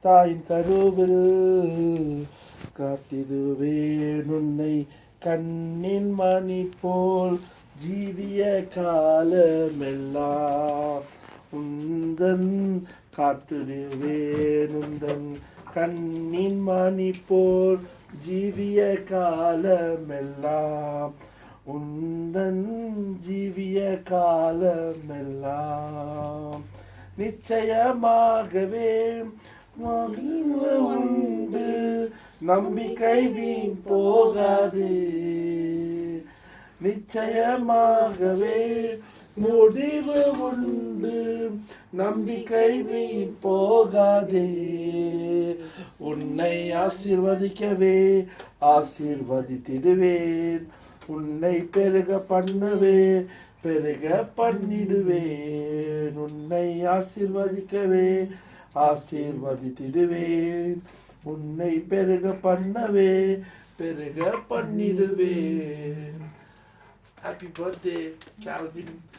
தாயின் கருவில் காத்திடுவேன் உன்னை கண்ணின் மணி போல் ஜீவிய காலமெல்லாம் உந்தன் காத்திடுவேன் உந்தன் கண்ணின் மணி போல் ஜீவிய காலமெல்லாம் உந்தன் ஜீவிய காலமெல்லாம் நிச்சயமாகவே மகிழ்வு உண்டு நம்பிக்கை வீண் போகாது நிச்சயமாகவே முடிவு உண்டு நம்பிக்கை வீண் போகாதே உன்னை ஆசீர்வதிக்கவே ஆசீர்வதித்திடுவேன் உன்னை பெருக பண்ணிடுவேன் உன்னை ஆசீர்வதிக்கவே ஆசீர்வதித்திடுவேன் உன்னை பெருக பண்ணிடுவேன். Happy birthday, Calvin.